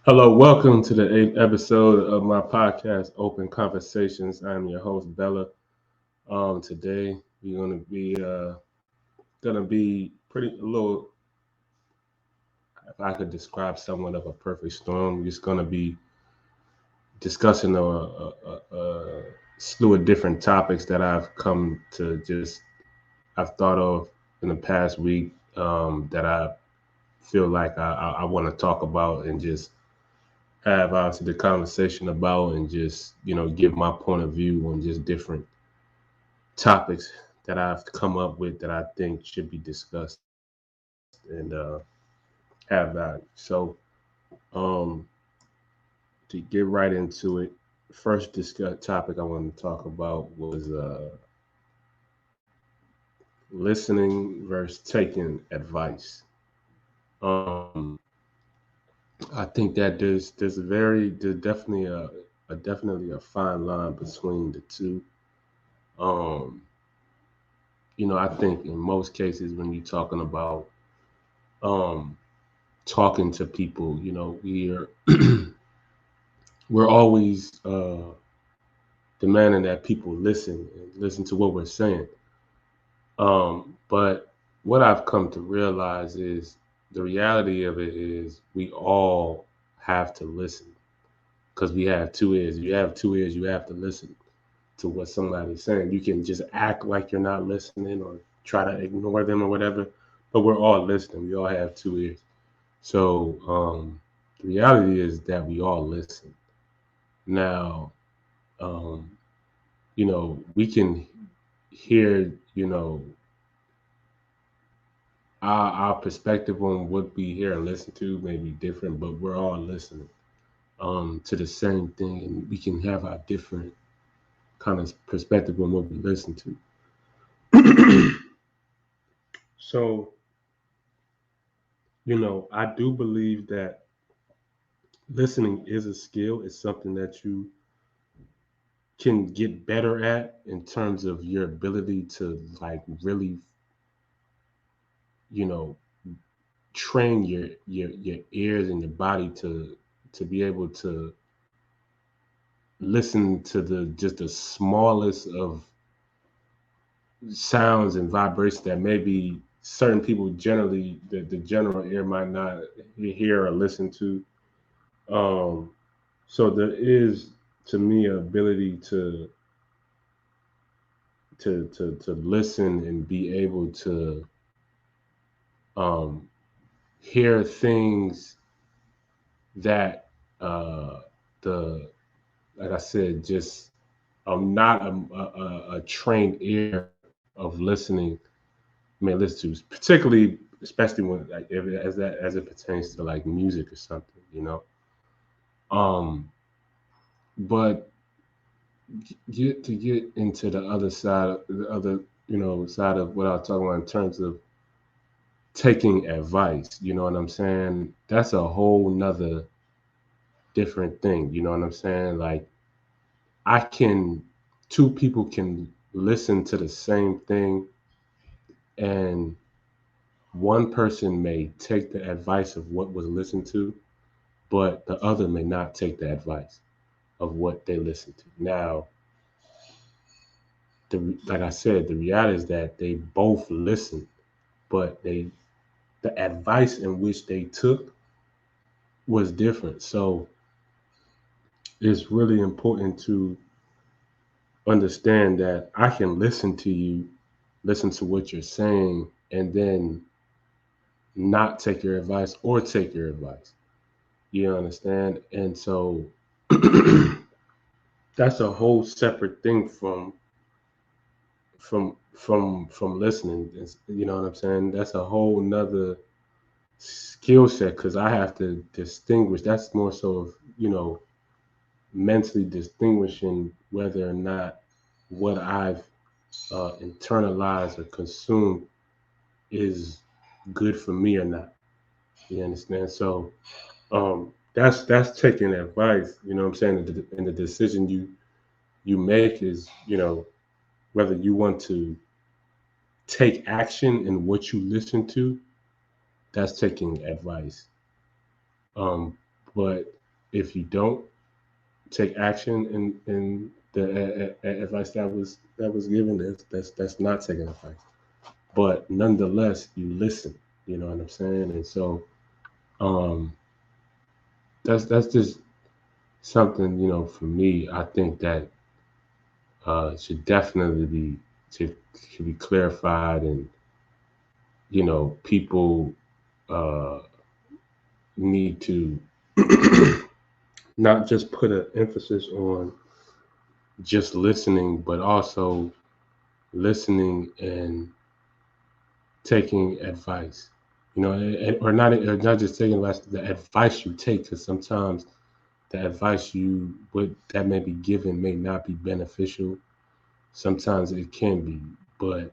Hello, welcome to the eighth episode of my podcast, Open Conversations. I'm your host, Bella. Today we're gonna be pretty a little. If I could describe somewhat of a perfect storm, we're just gonna be discussing a slew of different topics that I've thought of in the past week that I feel like I want to talk about and just have obviously the conversation about and just give my point of view on just different topics that I've come up with that I think should be discussed and have value. Um, to get right into it, first topic I wanted to talk about was listening versus taking advice. Um, I think that there's definitely a fine line between the two. Um, I think in most cases when you're talking about um, talking to people, we're always demanding that people listen and listen to what we're saying. But what I've come to realize is the reality of it is we all have to listen because we have two ears. If you have two ears, you have to listen to what somebody's saying. You can just act like you're not listening or try to ignore them or whatever, but we're all listening. We all have two ears. So the reality is that we all listen. Now, um, we can hear, our perspective on what we hear and listen to may be different, but we're all listening to the same thing, and we can have our different kind of perspective on what we listen to. So, I do believe that listening is a skill. It's something that you can get better at in terms of your ability to like really, you know, train your ears and your body to be able to listen to the just the smallest of sounds and vibrations that maybe certain people generally the general ear might not hear or listen to. Um, so there is to me an ability to listen and be able to um, hear things that the like I said, just not a trained ear of listening may listen to, particularly especially when like if, as it pertains to like music or something. Um, but get into the other side, the other side of what I was talking about in terms of taking advice. You know what I'm saying? That's a whole nother different thing. You know what I'm saying? Like I can, two people can listen to the same thing, and one person may take the advice of what was listened to, but the other may not take the advice of what they listened to. Now, like I said, the reality is that they both listened, but the advice in which they took was different. So it's really important to understand that I can listen to you, listen to what you're saying, and then not take your advice or take your advice. You understand? And so that's a whole separate thing from listening. You know what I'm saying? That's a whole nother skill set because I have to distinguish. That's more so of mentally distinguishing whether or not what I've internalized or consumed is good for me or not. You understand? So that's taking advice. You know what I'm saying? And the decision you make is whether you want to take action in what you listen to. That's taking advice. Um, but if you don't take action in the advice that was given, that's not taking advice. But nonetheless, you listen. You know what I'm saying? And so um, that's just something, for me. I think that should definitely be should be clarified, and people uh, need to not just put an emphasis on just listening, but also listening and taking advice. Or not just taking advice, the advice you take, because sometimes the advice that may be given may not be beneficial. Sometimes it can be, but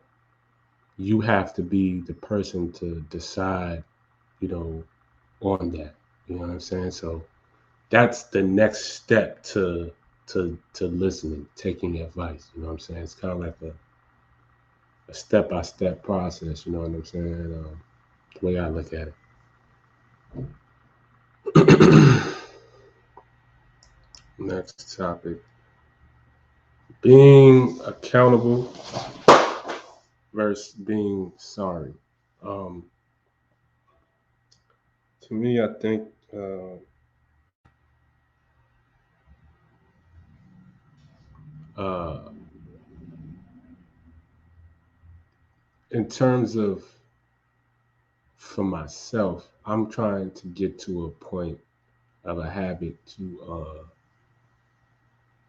you have to be the person to decide, you know, on that. You know what I'm saying? So that's the next step to listening, taking advice. You know what I'm saying? It's kind of like a step by step process. You know what I'm saying? The way I look at it. Next topic: being accountable versus being sorry. Um, to me, I think uh, in terms of for myself, I'm trying to get to a point of a habit to,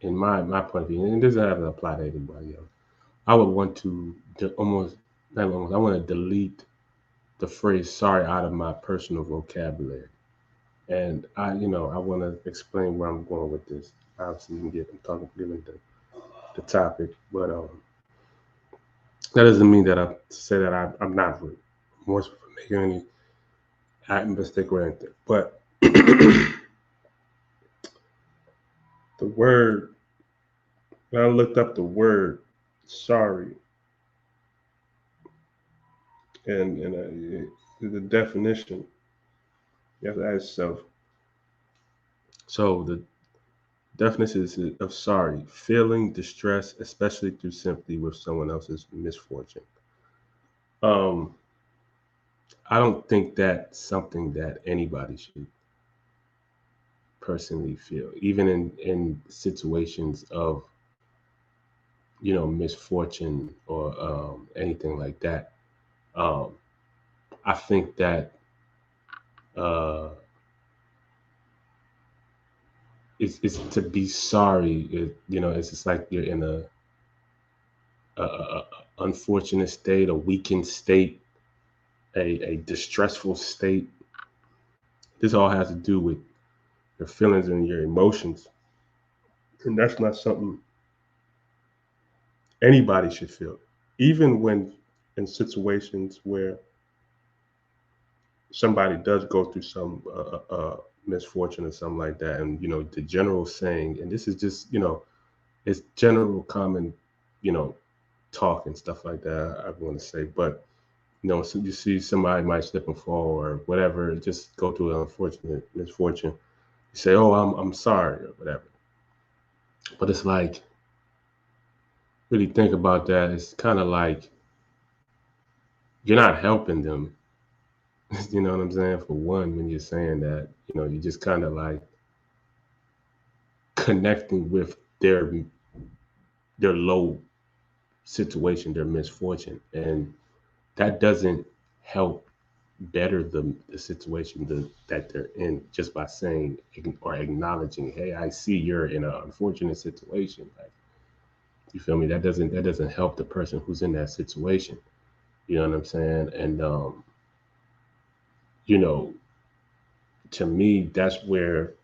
in my point of view, and it doesn't have to apply to anybody else. I would want to almost, not almost, I want to delete the phrase sorry out of my personal vocabulary. And I want to explain where I'm going with this. Obviously, you can get, I'm talking, given the topic, but that doesn't mean that I say that I'm not remorseful for making any mistake or anything. But the word, when I looked up the word sorry, and the definition, you have to ask yourself. So the definition is of sorry: feeling distress, especially through sympathy with someone else's misfortune. Um, I don't think that's something that anybody should personally feel, even in situations of misfortune or anything like that. Um, I think that uh, it's to be sorry. It's just like you're in a unfortunate state, a weakened state, a distressful state. This all has to do with your feelings and your emotions, and that's not something anybody should feel, even when in situations where somebody does go through some misfortune or something like that. And the general saying, and this is just it's general common you know talk and stuff like that, I want to say. But so you see somebody might slip and fall or whatever, just go through an unfortunate misfortune, you say, oh, I'm sorry or whatever. But it's like, really think about that, it's kind of like you're not helping them. You know what I'm saying? For one, when you're saying that, you're just kind of like connecting with their low situation, their misfortune, and that doesn't help better the situation that they're in, just by saying or acknowledging, hey, I see you're in an unfortunate situation. Like, you feel me? That doesn't help the person who's in that situation. You know what I'm saying? And you know, to me, that's where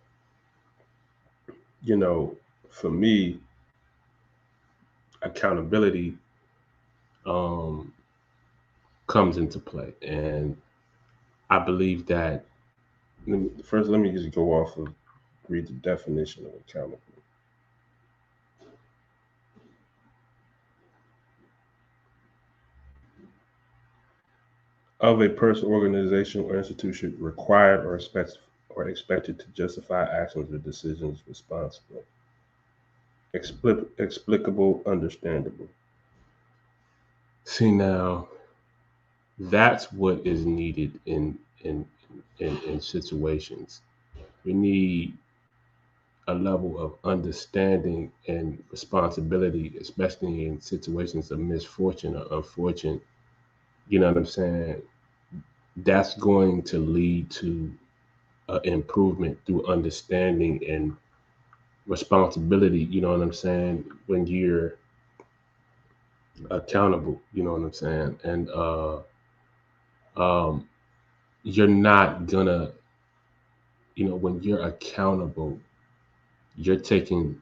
you know, for me, accountability um, comes into play, and I believe that. First, let me just go off of read the definition of accountability. Of a person, organization, or institution required or or expected to justify actions or decisions responsibly. Explicable, understandable. See, now that's what is needed in situations. We need a level of understanding and responsibility, especially in situations of misfortune or unfortune. You know what I'm saying? That's going to lead to improvement through understanding and responsibility. You know what I'm saying? When you're accountable, you know what I'm saying? And um, you're not gonna, when you're accountable, you're taking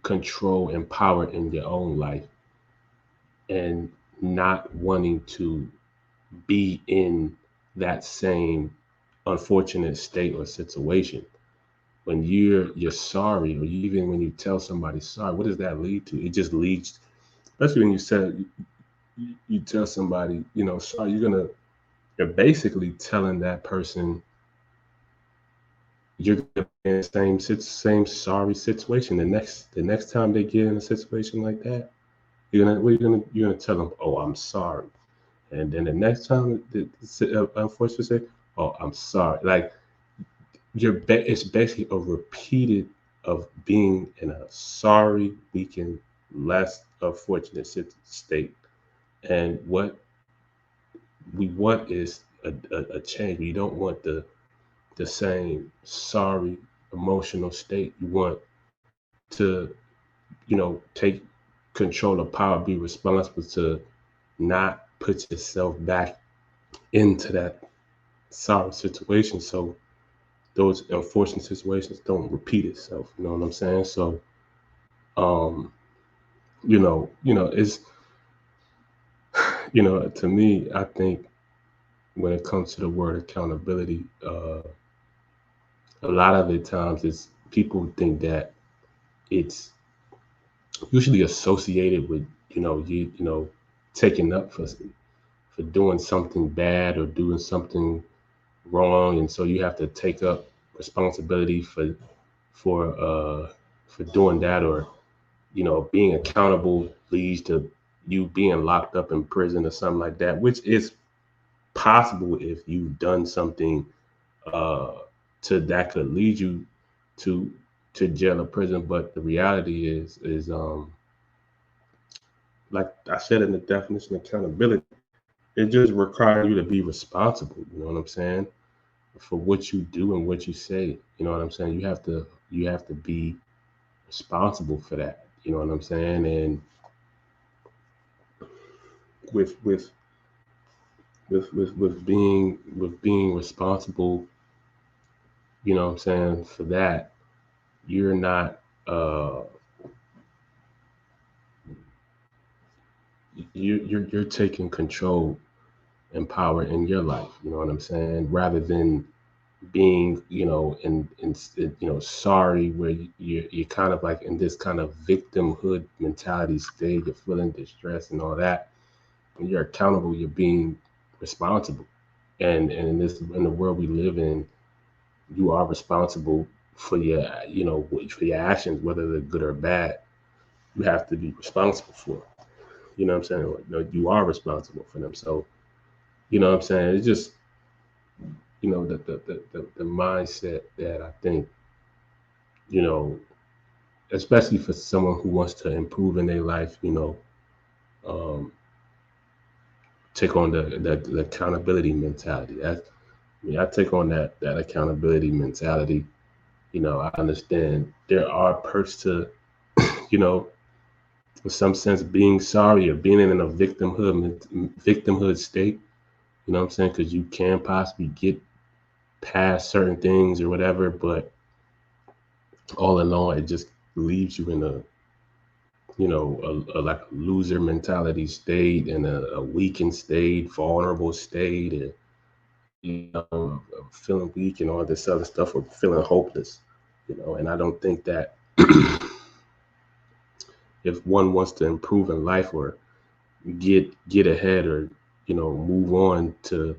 control and power in your own life and not wanting to be in that same unfortunate state or situation. When you're sorry, or even when you tell somebody sorry, what does that lead to? It just leads, especially when you said you tell somebody, sorry, you're basically telling that person you're gonna be in the same sorry situation. The next time they get in a situation like that, you're gonna tell them, oh, I'm sorry. And then the next time unfortunately say, oh, I'm sorry. Like it's basically a repeated of being in a sorry, weakened, less unfortunate state. And what we want is a change. We don't want the same sorry emotional state. You want to, take control of power, be responsible to not put yourself back into that sorry situation. So those unfortunate situations don't repeat itself. You know what I'm saying? So, um, it's, to me, I think when it comes to the word accountability, a lot of the times is people think that it's usually associated with, taking up for doing something bad or doing something wrong, and so you have to take up responsibility for uh for doing that, or being accountable leads to you being locked up in prison or something like that, which is possible if you've done something uh to that could lead you to jail or prison. But the reality is like I said in the definition of accountability, it just requires you to be responsible, you know what I'm saying, for what you do and what you say. You know what I'm saying? You have to be responsible for that. You know what I'm saying? And with with with being responsible, you know what I'm saying, for that, you're not you're taking control and power in your life, you know what I'm saying, rather than being, sorry, where you're kind of like in this kind of victimhood mentality state. You're feeling distress and all that. When you're accountable, you're being responsible. And in the world we live in, you are responsible for your actions, whether they're good or bad. You have to be responsible for it. You know what I'm saying? Like, you are responsible for them. So, you know what I'm saying? It's just, the mindset that I think, you know, especially for someone who wants to improve in their life, um, take on the accountability mentality. I take on that accountability mentality. I understand there are perks to, you know, in some sense, being sorry or being in a victimhood state. You know what I'm saying? Because you can possibly get past certain things or whatever, but all in all, it just leaves you in like a loser mentality state and a weakened state, vulnerable state, and feeling weak and all this other stuff, or feeling hopeless. And I don't think that if one wants to improve in life or get ahead, or move on to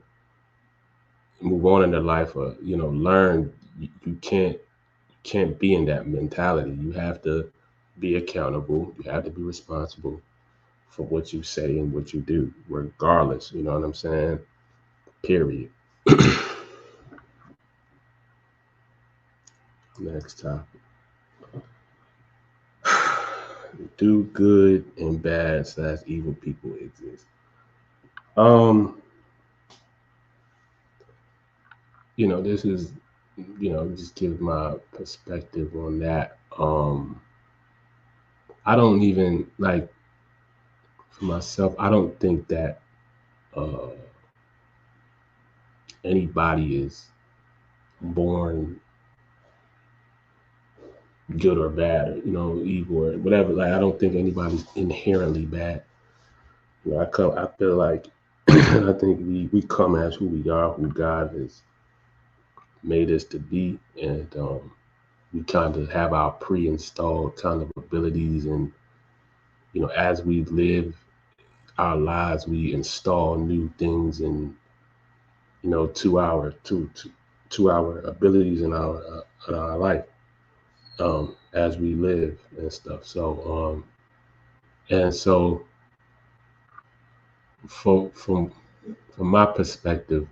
move on in their life, or learn, you can't be in that mentality. You have to be accountable. You have to be responsible for what you say and what you do, regardless. You know what I'm saying? Period. Next topic. Do good and bad / evil people exist? Um, this is, just give my perspective on that. I don't even like, for myself, I don't think that uh anybody is born good or bad, or evil or whatever. Like, I don't think anybody's inherently bad. I feel like I think we come as who we are, who God has made us to be, and we kind of have our pre-installed kind of abilities, and as we live our lives, we install new things, and to our abilities in our life, as we live and stuff. So from my perspective,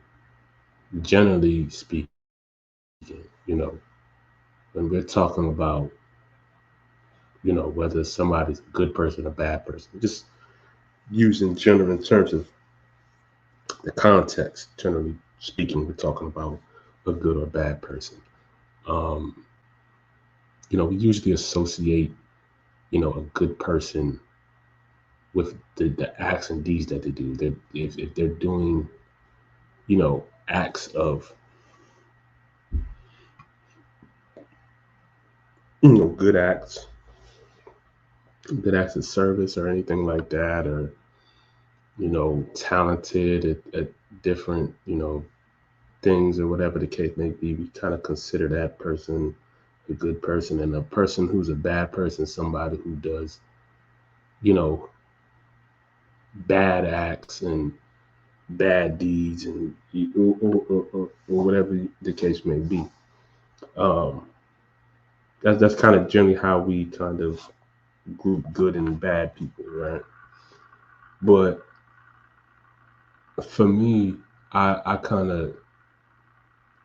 generally speaking, you know, when we're talking about, whether somebody's a good person or bad person, just using general in terms of the context, generally speaking, we're talking about a good or bad person. Um, we usually associate, a good person with the acts and deeds that they do. If they're doing, acts of, good acts, good acts of service or anything like that, or talented at different, things, or whatever the case may be, we kind of consider that person a good person. And a person who's a bad person, somebody who does, you know, bad acts and bad deeds, and or whatever the case may be. Um, that's kind of generally how we kind of group good and bad people, right? But for me, I kind of,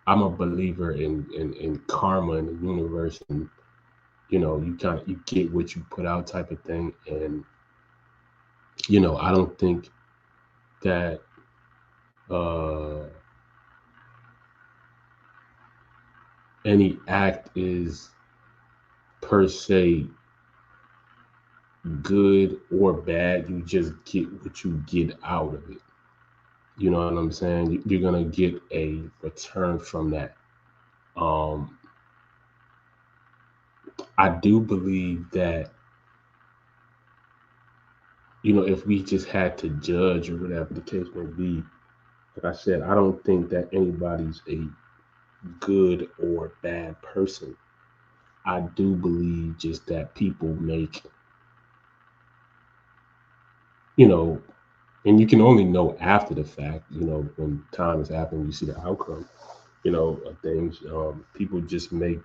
I'm a believer in karma in the universe, and you get what you put out type of thing. And I don't think that uh any act is per se good or bad. You just get what you get out of it. You know what I'm saying? You're gonna get a return from that. um I do believe that, if we just had to judge, or whatever the case may be, like I said, I don't think that anybody's a good or bad person. I do believe just that people make, you know, and you can only know after the fact, when time has happened, you see the outcome, of things. People just make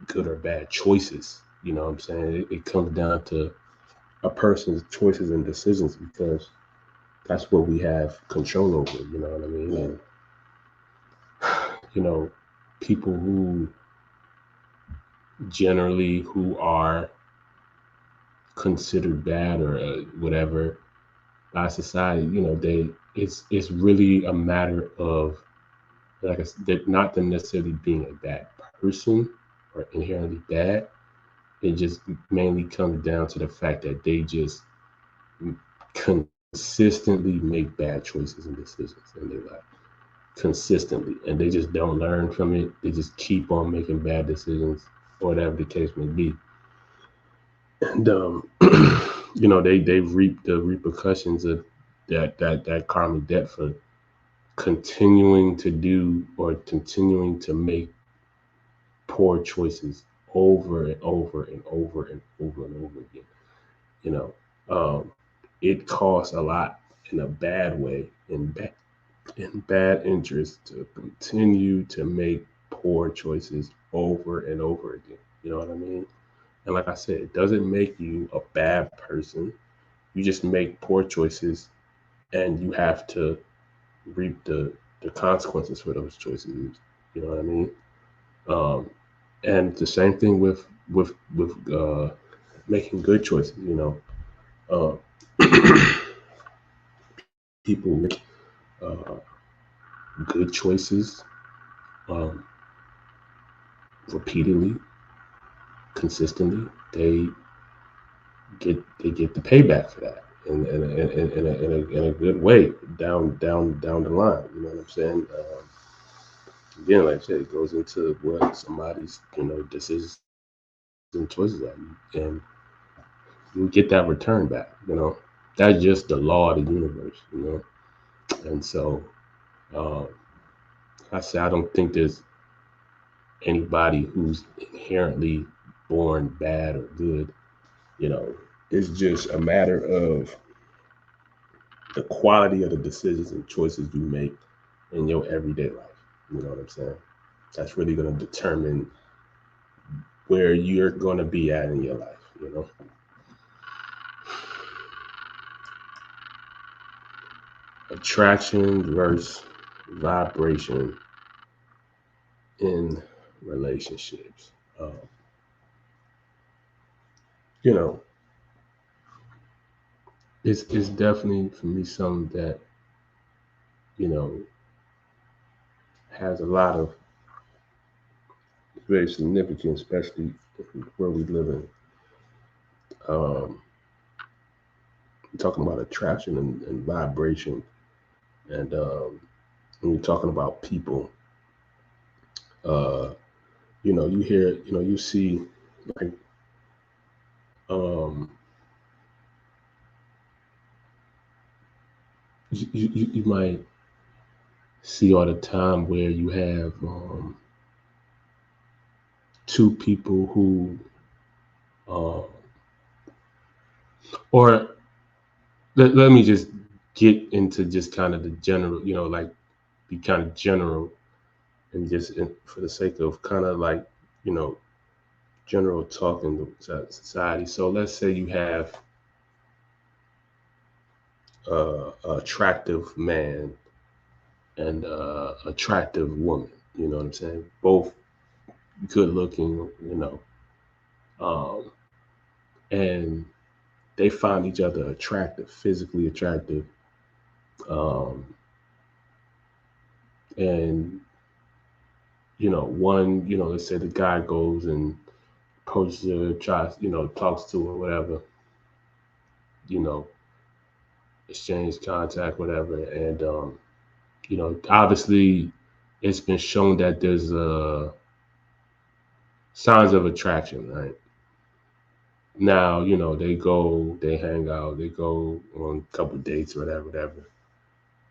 good or bad choices. You know what I'm saying? It comes down to a person's choices and decisions, because that's what we have control over. You know what I mean? And, you know, people who generally who are considered bad, or whatever, by society, it's really a matter of, like I said, not them necessarily being a bad person or inherently bad. It just mainly comes down to the fact that they just consistently make bad choices and decisions in their life, consistently, and they just don't learn from it. They just keep on making bad decisions, or whatever the case may be. And they reap the repercussions of that karmic debt for continuing to do, or continuing to make poor choices over and over and over and over and over again. You know, it costs a lot in a bad way, in in bad interest to continue to make poor choices over and over again. You know what I mean? And like I said, it doesn't make you a bad person. You just make poor choices and you have to reap the consequences for those choices. You know what I mean? Um, and the same thing with making good choices. People make uh, good choices um, repeatedly, consistently. They get the payback for that in a good way down the line. You know what I'm saying? Again, like I said, it goes into what somebody's decisions and choices are, and you get that return back. That's just the law of the universe. And so, um, I say I don't think there's anybody who's inherently born bad or good. You know, it's just a matter of the quality of the decisions and choices you make in your everyday life. You know what I'm saying? That's really going to determine where you're going to be at in your life. Attraction versus vibration in relationships. You know, it's definitely for me something that you know has a lot of very significant, especially where we live in. Um, talking about attraction and vibration, and when you're talking about people, uh, you hear, you see, like, um, you might see all the time where you have two people who, uh, or let me just get into just kind of the general, like be kind of general and just for the sake of kind of like, you know, general talk in the society. So let's say you have an attractive man and attractive woman. You know what I'm saying? Both good looking, um, and they find each other attractive, physically attractive, um, and one, let's say the guy goes and approaches her, tries, talks to her, whatever, you know, exchange contact, whatever, and obviously, it's been shown that there's signs of attraction, right? Now, they go, they hang out, they go on a couple dates, whatever,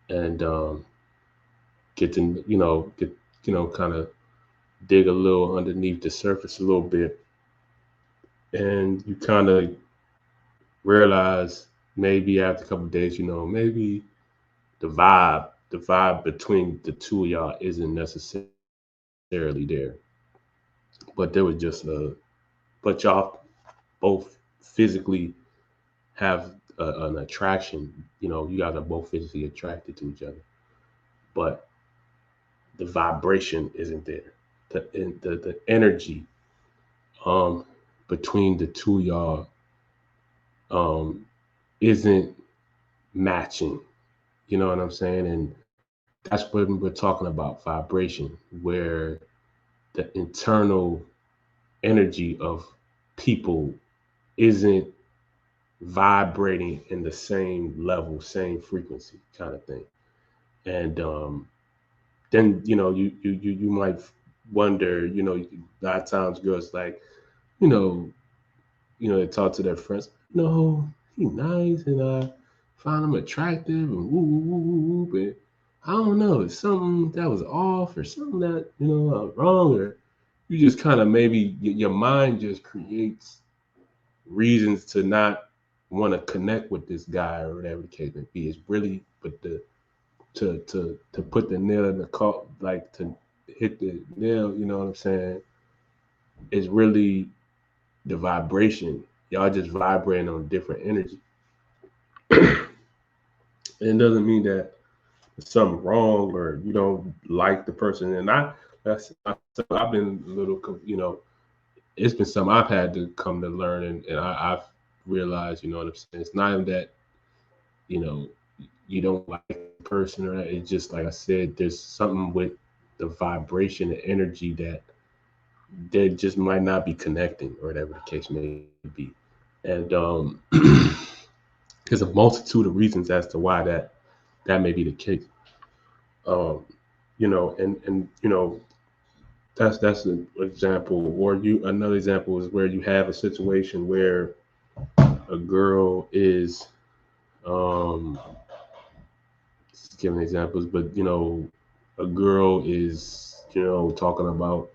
and get to, kind of dig a little underneath the surface a little bit, and you kind of realize maybe after a couple days, maybe the vibe between the two of y'all isn't necessarily there, but there was just but y'all both physically have an attraction. You guys are both physically attracted to each other, but the vibration isn't there. The energy um between the two of y'all um isn't matching. You know what I'm saying? And that's when we're talking about vibration, where the internal energy of people isn't vibrating in the same level, same frequency kind of thing. And then you might wonder, a lot of times girls like, you know, they talk to their friends, no, he nice and I find him attractive and woo woo woo woo woo, but I don't know, it's something that was off or something that, wrong, or you just kind of maybe your mind just creates reasons to not want to connect with this guy or whatever the case may be. It's really, but to put the nail in the like to hit the nail, you know what I'm saying, is really the vibration. Y'all just vibrating on different energy. It doesn't mean that there's something wrong or you don't like the person. And I've been a little, it's been something I've had to come to learn, and I've realized, you know what I'm saying. It's not even that, you know, you don't like the person or that. It's just like I said, there's something with the vibration and energy that they just might not be connecting, or whatever the case may be. And there's a multitude of reasons as to why that may be the case. Um, and that's an example. Or another example is where you have a situation where a girl is, just giving examples, but a girl is, talking about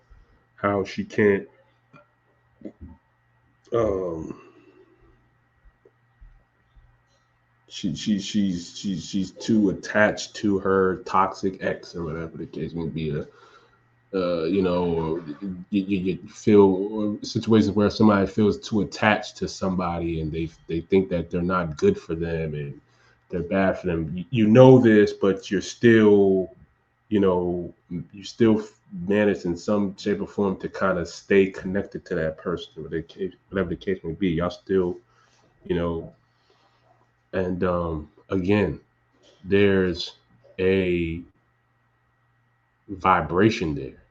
how she can't, um, she's too attached to her toxic ex, or whatever the case may be. You feel situations where somebody feels too attached to somebody, and they think that they're not good for them and they're bad for them. You know this, but you're still, you still manage in some shape or form to kind of stay connected to that person, whatever the case may be. Y'all still, you know, and again, there's a vibration there.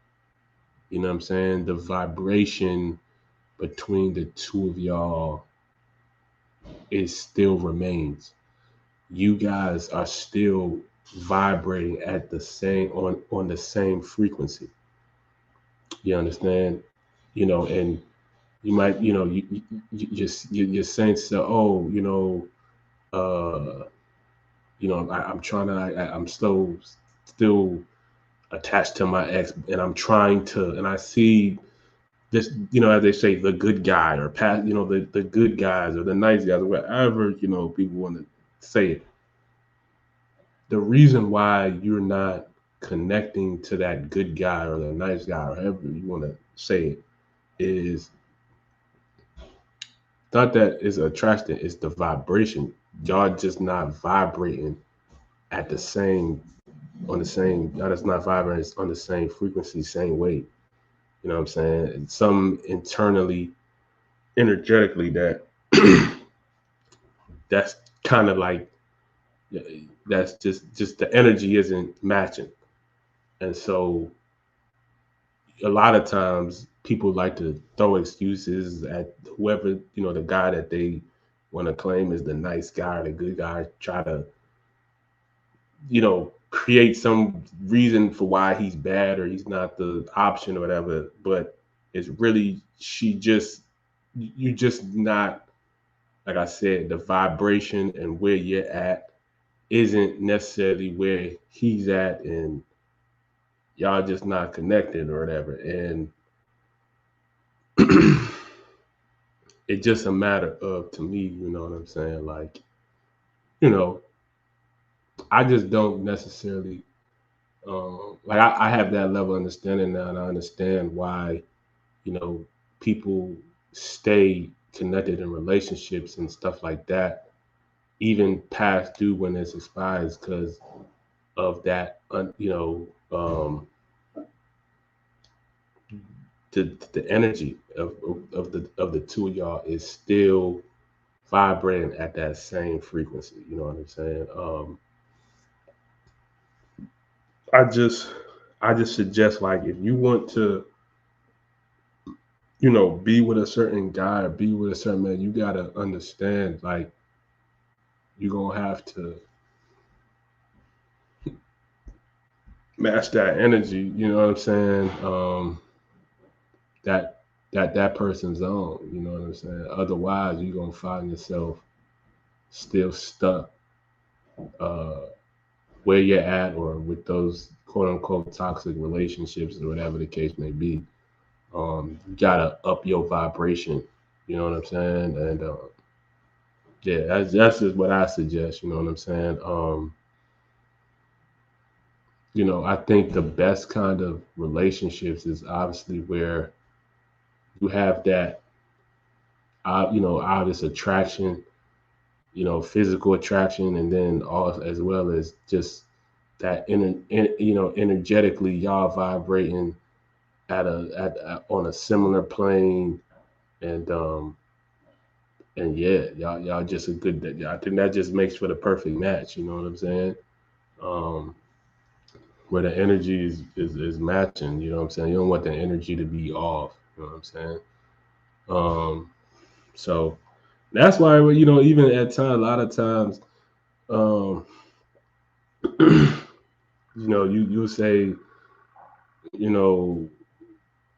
You know what I'm saying? The vibration between the two of y'all is still remains. You guys are still vibrating at the same on the same frequency. You understand? And you might, you're saying so. Oh, I'm trying to. I'm still attached to my ex, and I'm trying to, and I see this, as they say, the good guy, or past, the good guys or the nice guys, or whatever, people want to say it. The reason why you're not connecting to that good guy or the nice guy, or however you want to say it, is not that it's attraction, it's the vibration. Y'all just not vibrating at the same, y'all just not vibrating on the same frequency, same weight. You know what I'm saying? And some internally, energetically, that's kind of like, that's just the energy isn't matching. And so a lot of times people like to throw excuses at whoever, the guy that they want to claim is the nice guy or the good guy, try to, create some reason for why he's bad or he's not the option or whatever. But it's really, you just not, like I said, the vibration and where you're at isn't necessarily where he's at, and y'all just not connected or whatever. And it's just a matter of, to me, you know what I'm saying? Like, I just don't necessarily, like, I have that level of understanding now, and I understand why, people stay connected in relationships and stuff like that, even past due when it expires, because of that, the energy of the two of y'all is still vibrating at that same frequency. You know what I'm saying? I just suggest, like, if you want to, be with a certain guy or be with a certain man, you gotta understand, like, you're gonna have to match that energy. You know what I'm saying? That person's on. You know what I'm saying? Otherwise, you're gonna find yourself still stuck where you're at, or with those quote unquote toxic relationships, or whatever the case may be. You gotta up your vibration. You know what I'm saying? And yeah, that's just what I suggest. You know what I'm saying? I think the best kind of relationships is obviously where you have that, obvious attraction, physical attraction, and then all as well as just that energetically y'all vibrating on a similar plane, and yeah, y'all just a good. I think that just makes for the perfect match. You know what I'm saying? Um, where the energy is matching. You know what I'm saying? You don't want the energy to be off. You know what I'm saying? Um, so that's why even at times, a lot of times, um, you'll say, you know,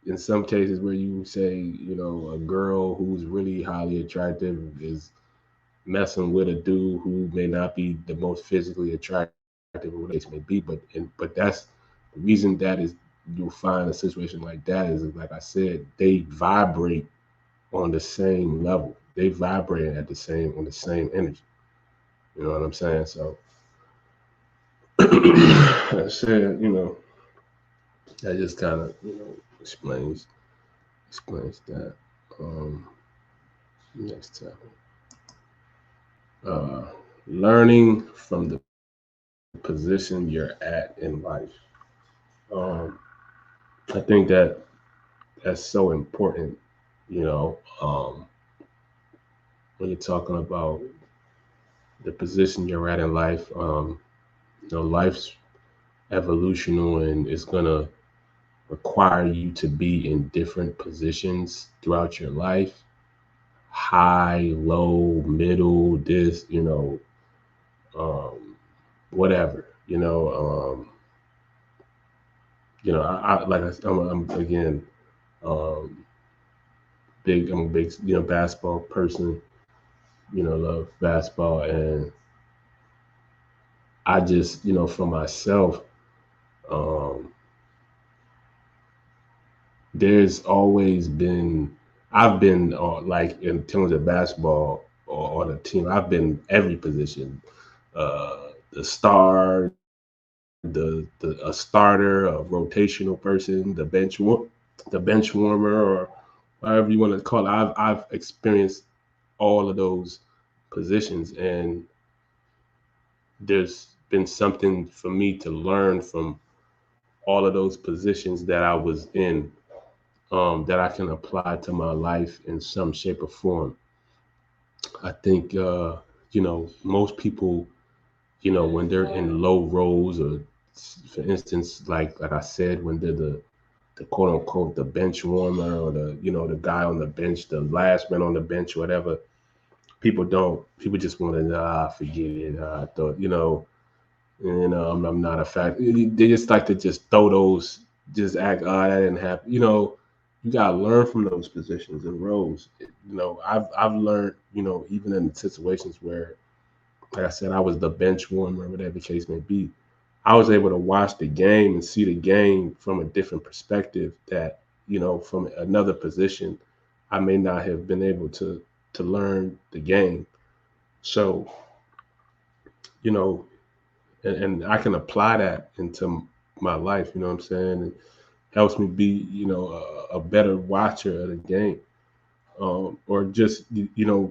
in some cases where you say, a girl who's really highly attractive is messing with a dude who may not be the most physically attractive, or whatever the case may be. But that's the reason that is you'll find a situation like that is, like I said, they vibrate on the same level. They vibrate on the same energy. You know what I'm saying? So I said, that just kind of explains that. Um, Next topic. Uh, Learning from the position you're at in life. Um, I think that's so important, when you're talking about the position you're at in life. Life's evolutional, and it's gonna require you to be in different positions throughout your life: high, low, middle, this, um, whatever. I like I'm again, um, big. I'm a big, basketball person. Love basketball, and I just, for myself, um, there's always been. I've been like in terms of basketball or on a team. I've been every position. The star, the a starter, a rotational person, the bench warmer, or whatever you want to call it. I've experienced all of those positions, and there's been something for me to learn from all of those positions that I was in, that I can apply to my life in some shape or form. I think most people, when they're in low roles, or for instance, like I said, when they're the quote unquote the bench warmer, or the guy on the bench, the last man on the bench, whatever. People just want to forget it. I thought, I'm not a fact. They just like to just throw those, just act, that didn't happen. You gotta learn from those positions and roles. I've learned, even in situations where, like I said, I was the bench warmer, whatever the case may be. I was able to watch the game and see the game from a different perspective that, from another position, I may not have been able to learn the game. So, you know, and I can apply that into my life. You know what I'm saying? It helps me be, a better watcher of the game. Or just,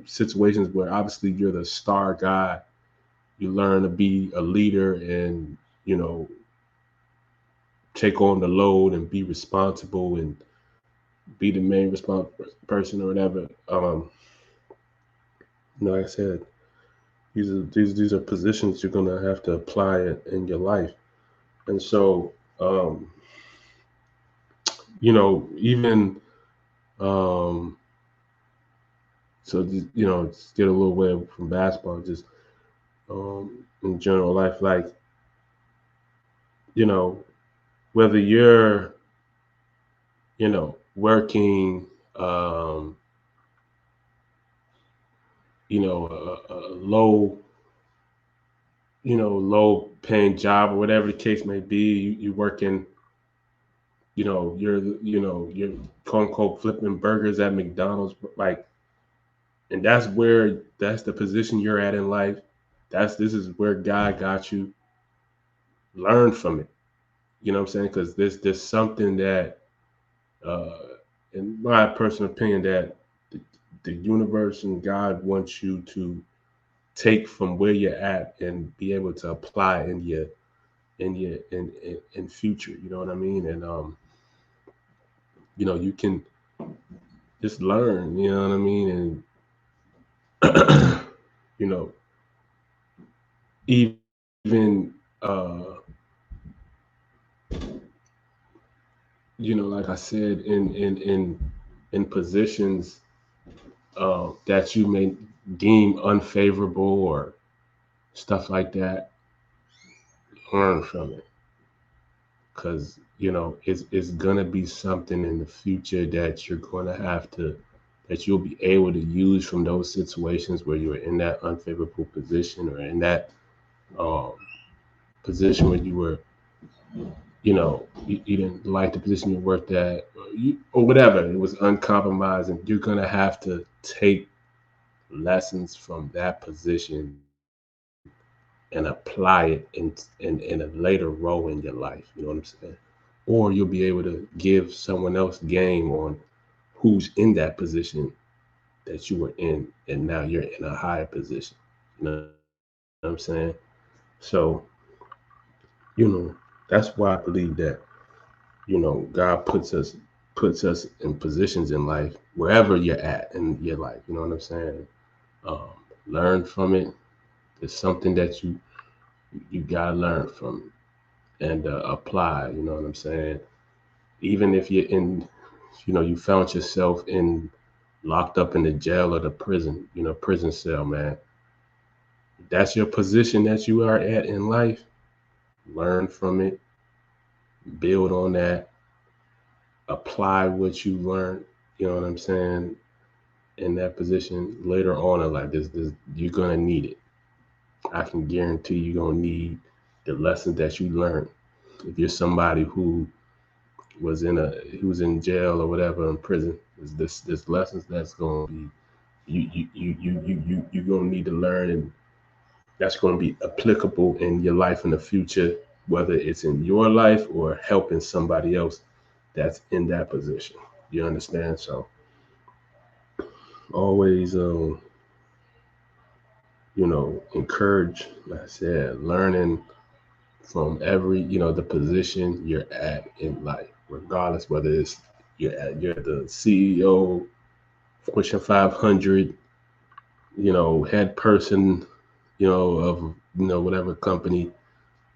situations where obviously you're the star guy. You learn to be a leader, and, you know, take on the load and be responsible, and be the main person, or whatever. Like I said, these are positions you're gonna have to apply it in your life. And so, even, um, so just get a little way from basketball, just, in general life, like, you know, whether you're, working, a low paying job, or whatever the case may be. You working, you're quote unquote flipping burgers at McDonald's, like, and that's the position you're at in life. This is where God got you. Learn from it. You know what I'm saying? Because there's something that, uh, in my personal opinion, that the, the universe and God wants you to take from where you're at and be able to apply in future. You know what I mean? And you can just learn. You know what I mean? And you know, even like I said, in positions that you may deem unfavorable or stuff like that, learn from it, because it's gonna be something in the future that you're gonna have to that you'll be able to use from those situations where you're in that unfavorable position, or in that um, position where you were, you didn't like the position you worked at, or whatever. It was uncompromised, and you're gonna have to take lessons from that position and apply it in a later role in your life. You know what I'm saying? Or you'll be able to give someone else game on who's in that position that you were in, and now you're in a higher position. You know what I'm saying? So, that's why I believe that God puts us in positions in life wherever you're at in your life. You know what I'm saying? Um, Learn from it. It's something that you gotta learn from and apply. You know what I'm saying? Even if you're in, you found yourself in locked up in the jail or the prison, prison cell, man. That's your position that you are at in life. Learn from it, build on that, apply what you learned. You know what I'm saying? In that position later on in life, this you're gonna need it. I can guarantee you're gonna need the lessons that you learned. If you're somebody who's in jail or whatever, in prison, there's lessons that's gonna be you're gonna need to learn, and that's gonna be applicable in your life in the future, whether it's in your life or helping somebody else that's in that position. You understand? So always encourage, like I said, learning from every, the position you're at in life, regardless whether it's you're the CEO, Fortune 500, head person, of whatever company.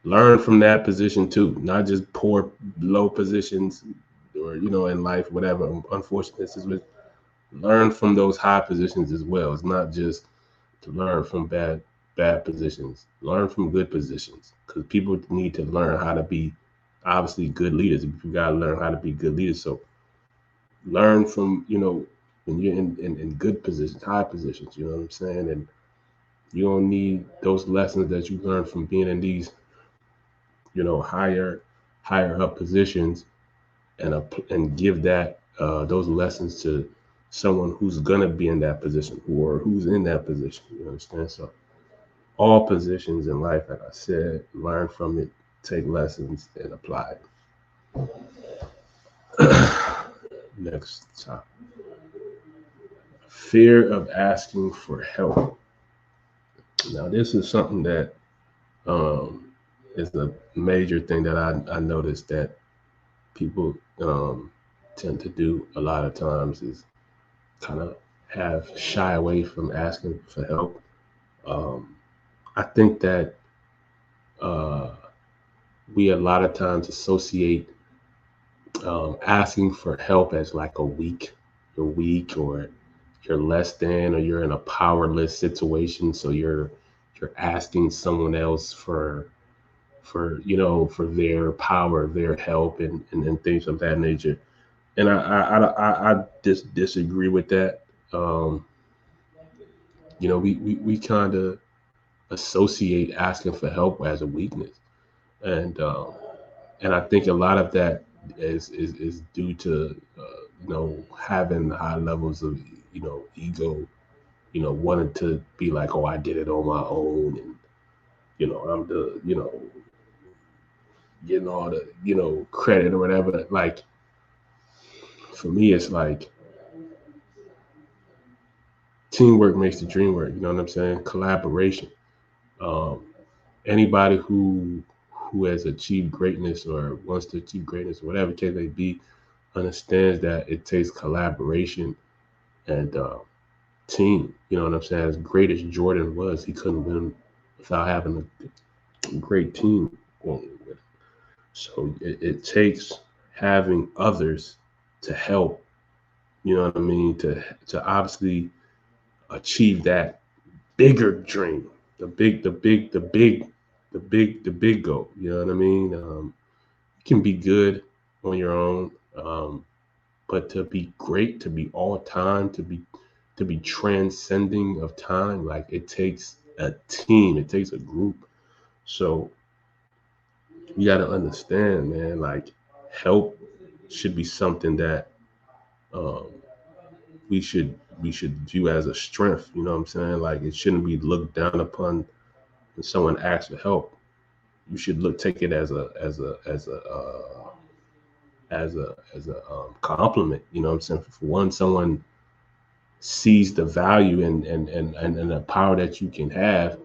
Learn from that position too, not just poor, low positions, or in life, whatever unfortunate is with. Learn from those high positions as well. It's not just to learn from bad positions. Learn from good positions, because people need to learn how to be obviously good leaders. You got to learn how to be good leaders. So learn from when you're in good positions, high positions. You know what I'm saying? And you don't need those lessons that you learn from being in these higher up positions, and give those lessons to someone who's gonna be in that position, who's in that position. You understand? So all positions in life, like I said, learn from it, take lessons, and apply it. Next topic: fear of asking for help. Now, this is something that um, is a major thing that I noticed that people tend to do a lot of times, is kind of have shy away from asking for help. Um, I think that uh, we a lot of times associate asking for help as like you're weak, or you're less than, or you're in a powerless situation. So you're asking someone else for their power, their help, and things of that nature. And I just disagree with that. Um, we kind of associate asking for help as a weakness, and and I think a lot of that is due to having high levels of ego, wanting to be like, oh, I did it on my own, and I'm the getting all the, credit or whatever. Like for me, it's like teamwork makes the dream work. You know what I'm saying? Collaboration. Um, Anybody who has achieved greatness or wants to achieve greatness, whatever case may be, understands that it takes collaboration and team. You know what I'm saying? As great as Jordan was, he couldn't win without having a great team going with it. So it takes having others to help. You know what I mean? To obviously achieve that bigger dream, the big goal. You know what I mean? You can be good on your own, but to be great, to be all time, to be transcending of time, like it takes a team, it takes a group. So you got to understand, man. Like help should be something that um, we should view as a strength. You know what I'm saying? Like it shouldn't be looked down upon when someone asks for help. You should take it as a compliment. You know what I'm saying? For one, someone sees the value and the power that you can have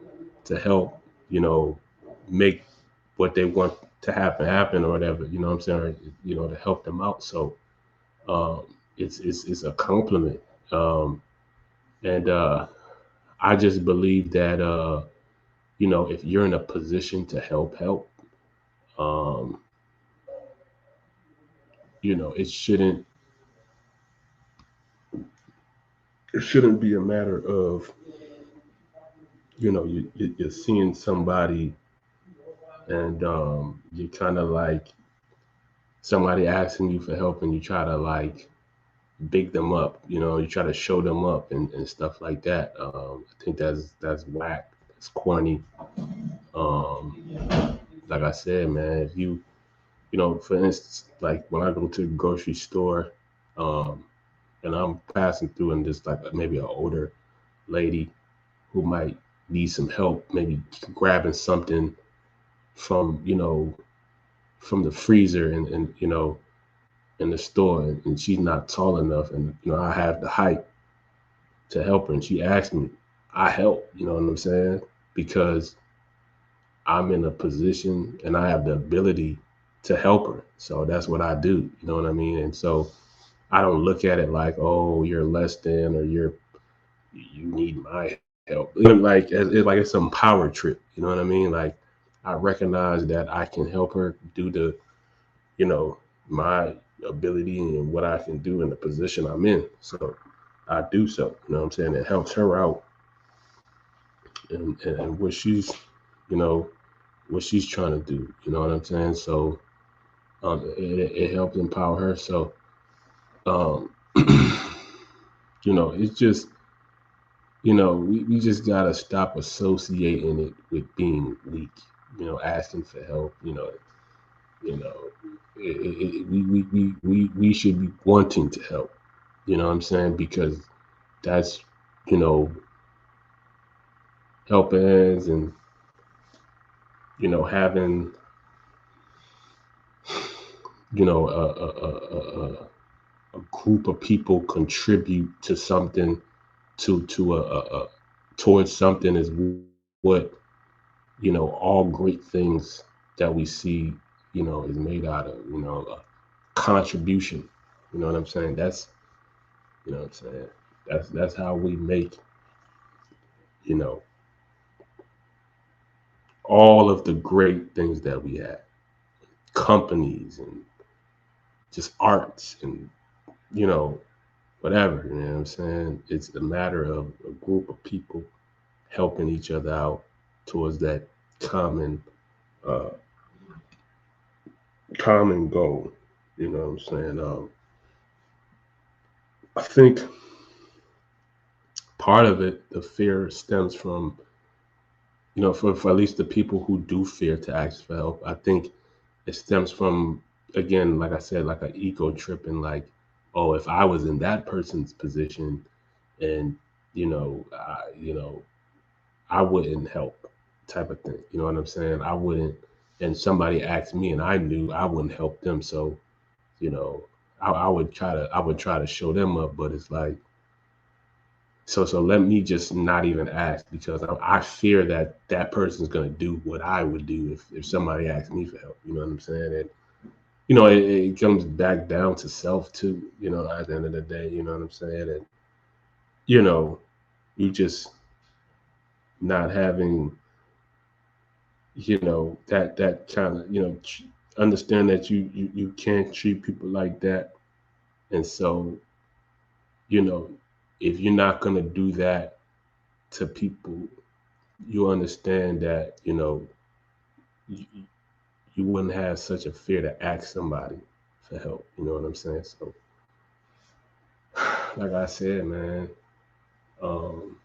to help, you know, make what they want to happen or whatever. You know what I'm saying? Or, to help them out. So um, it's a compliment. Um, and I just believe that if you're in a position to help, um, it shouldn't be a matter of you're seeing somebody and you kind of like somebody asking you for help and you try to like big them up, you try to show them up and stuff like that. I think that's whack, it's corny. Like I said, man, if for instance, like when I go to the grocery store, um, and I'm passing through and just like maybe an older lady who might need some help, maybe grabbing something from from the freezer and in the store, and she's not tall enough, and I have the height to help her, and she asked me, I help. You know what I'm saying? Because I'm in a position and I have the ability to help her. So that's what I do. You know what I mean? And so I don't look at it like, oh, you're less than or you need my help. Like it's some power trip. You know what I mean? Like I recognize that I can help her due to my ability and what I can do in the position I'm in. So I do so. You know what I'm saying? It helps her out and you know, what she's trying to do. You know what I'm saying? So it helps empower her. So um, it's just we just gotta stop associating it with being weak. Asking for help. You know, we should be wanting to help. You know what I'm saying? Because that's you know helping hands and having a group of people contribute to something to towards something is what all great things that we see is made out of a contribution. You know what I'm saying? What I'm saying. That's how we make you know all of the great things that we have, companies and just arts and you know whatever. You know what I'm saying? It's a matter of a group of people helping each other out towards that common uh, common goal. You know what I'm saying? I think part of it, the fear stems from, for at least the people who do fear to ask for help. I think it stems from, again, like I said, like an ego trip and like, oh, if I was in that person's position and, I wouldn't help type of thing. You know what I'm saying? I wouldn't and somebody asked me and I knew I wouldn't help them. So, you know, I would try to show them up, but it's like, so let me just not even ask, because I fear that that person's gonna do what I would do if somebody asked me for help. You know what I'm saying? And it comes back down to self too. At the end of the day, you know what I'm saying? And you know, you just not having, that kind of, understand that you can't treat people like that. And so, you know, if you're not gonna do that to people, you understand that, you, you wouldn't have such a fear to ask somebody for help. You know what I'm saying? So, like I said, man, um,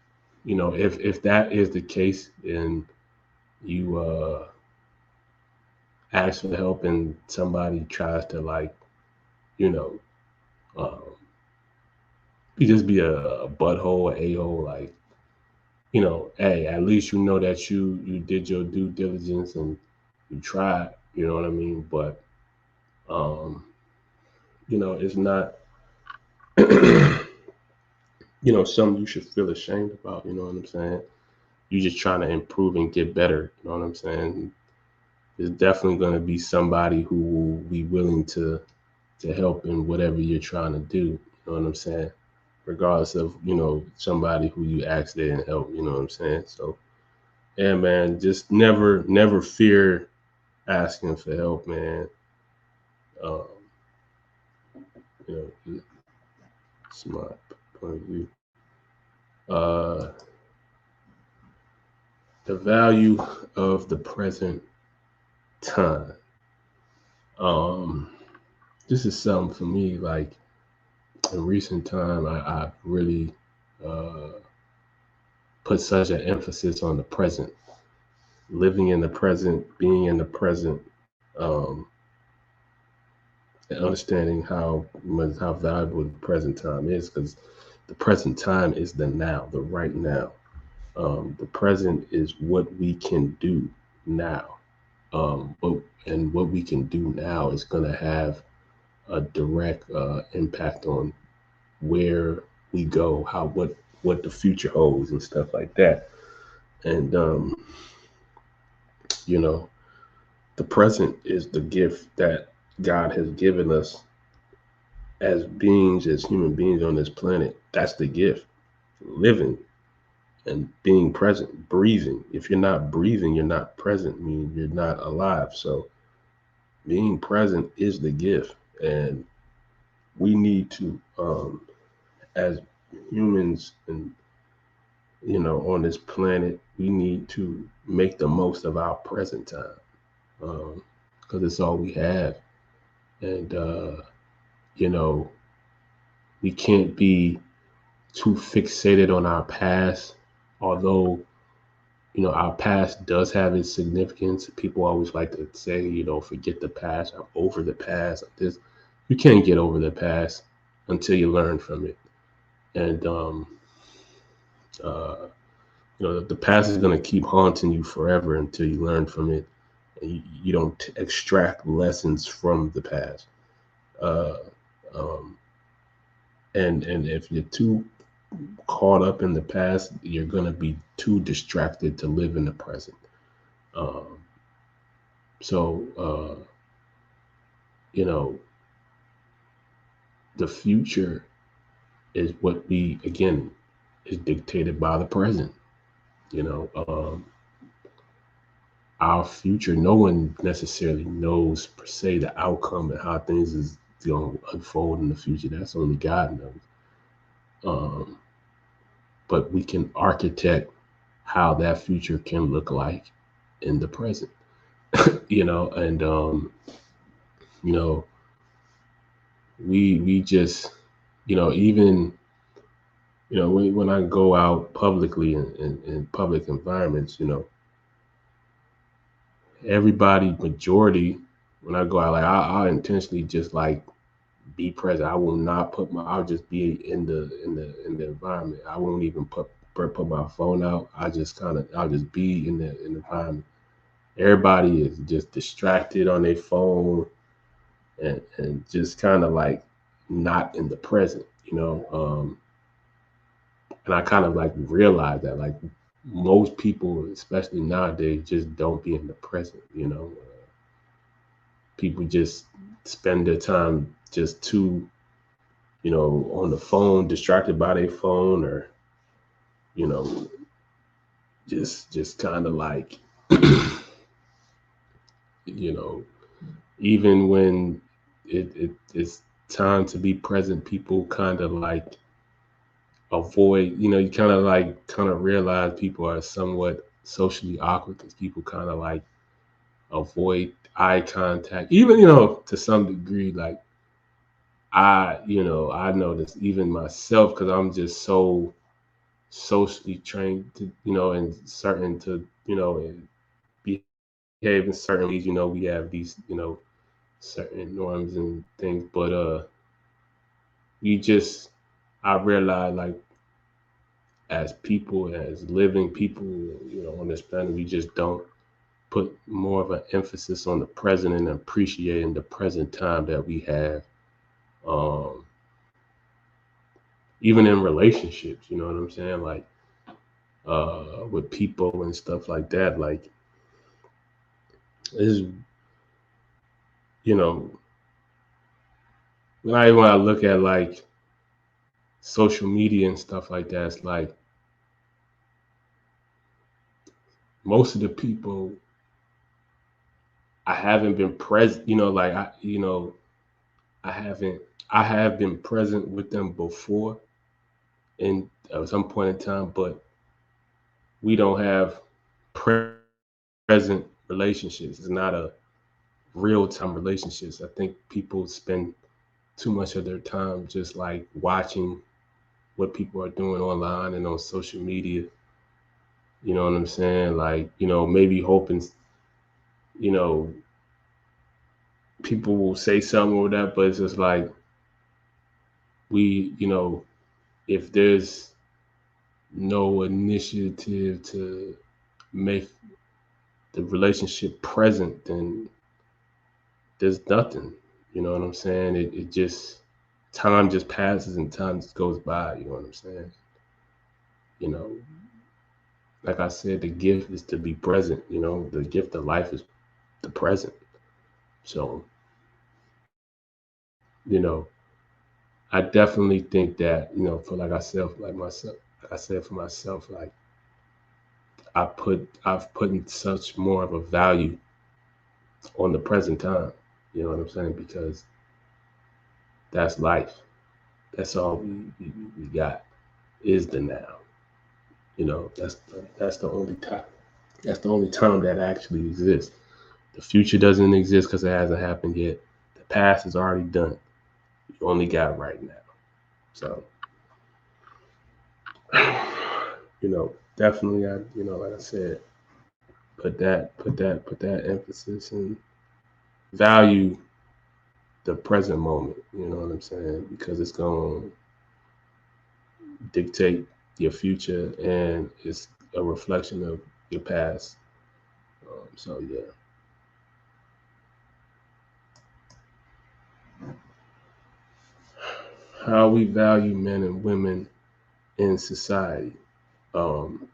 if that is the case, and you ask for help and somebody tries to, like, you know, um, you just be a butthole, a hole, like, hey, at least you know that you did your due diligence and you tried. You know what I mean? But um, it's not, something you should feel ashamed about. You know what I'm saying? You're just trying to improve and get better. You know what I'm saying? There's definitely going to be somebody who will be willing to help in whatever you're trying to do. You know what I'm saying? Regardless of, somebody who you ask there and help. You know what I'm saying? So, yeah, man, just never fear asking for help, man. Um, it's my point of view. Uh, the value of the present time. Um, this is something for me, like, in recent time, I really uh, put such an emphasis on the present, living in the present, being in the present, um, and understanding how valuable the present time is, because the present time is the now, the right now. The present is what we can do now. And what we can do now is going to have a direct impact on where we go, what the future holds, and stuff like that. And you know, the present is the gift that God has given us as beings, as human beings on this planet. That's the gift. Living and being present, breathing. If you're not breathing, you're not present, meaning you're not alive. So being present is the gift. And we need to, as humans, and on this planet, we need to make the most of our present time, because it's all we have. And you know we can't be too fixated on our past, although our past does have its significance. People always like to say, forget the past, I'm over the past. This, you can't get over the past until you learn from it. And uh, the past is going to keep haunting you forever until you learn from it, and you don't extract lessons from the past. Uh, um, and if you're too caught up in the past, you're going to be too distracted to live in the present. Um, so, you know, the future is what we, again, is dictated by the present. Our future, no one necessarily knows per se the outcome and how things is going to unfold in the future. That's only God knows. Um, but we can architect how that future can look like in the present. And you know, we just, even, when I go out publicly in public environments, everybody, majority, when I go out, like, I'll intentionally just, like, be present. I will not I'll just be in the environment. I won't even put my phone out. I'll just be in the environment. everybody is just distracted on their phone and just kind of like not in the present, you know. And I kind of like realized that like most people, especially nowadays, just don't be in the present, you know. People just spend their time just too, you know, on the phone, distracted by their phone, or you know, just kind of like, you know, even when it's time to be present, people kind of like avoid, you know, you kind of realize people are somewhat socially awkward because people kind of like avoid eye contact, even, you know, to some degree. Like you know, I notice even myself because I'm just so socially trained to, you know, and certain to, you know, and behave in certain ways. You know, we have these, you know, certain norms and things, but you just, I realize like as people, as living people, you know, on this planet, we just don't put more of an emphasis on the present and appreciating the present time that we have. Um, Even in relationships, you know what I'm saying? Like with people and stuff like that. Like is, you know, when I look at like social media and stuff like that, it's like most of the people I haven't been present, you know, like you know, I haven't, I have been present with them before in at some point in time, but we don't have present relationships. It's not a real time relationships. I think people spend too much of their time just like watching what people are doing online and on social media. You know what I'm saying? Like, you know, maybe hoping, you know, people will say something or that, but it's just like we, you know, if there's no initiative to make the relationship present, then there's nothing. You know what I'm saying? It just, time just passes and time just goes by. You know what I'm saying? You know, like I said, the gift is to be present. You know, the gift of life is the present. So, you know, I definitely think that, you know, for like I said, like myself, like I said for myself, like I've put in such more of a value on the present time. You know what I'm saying? Because that's life. That's all we got is the now. You know, that's the only time. That's the only time that actually exists. The future doesn't exist because it hasn't happened yet. The past is already done. You only got right now. So, you know, definitely, I, you know, like I said, put that emphasis and value the present moment. You know what I'm saying? Because it's going to dictate your future and it's a reflection of your past. So yeah. How we value men and women in society. Um,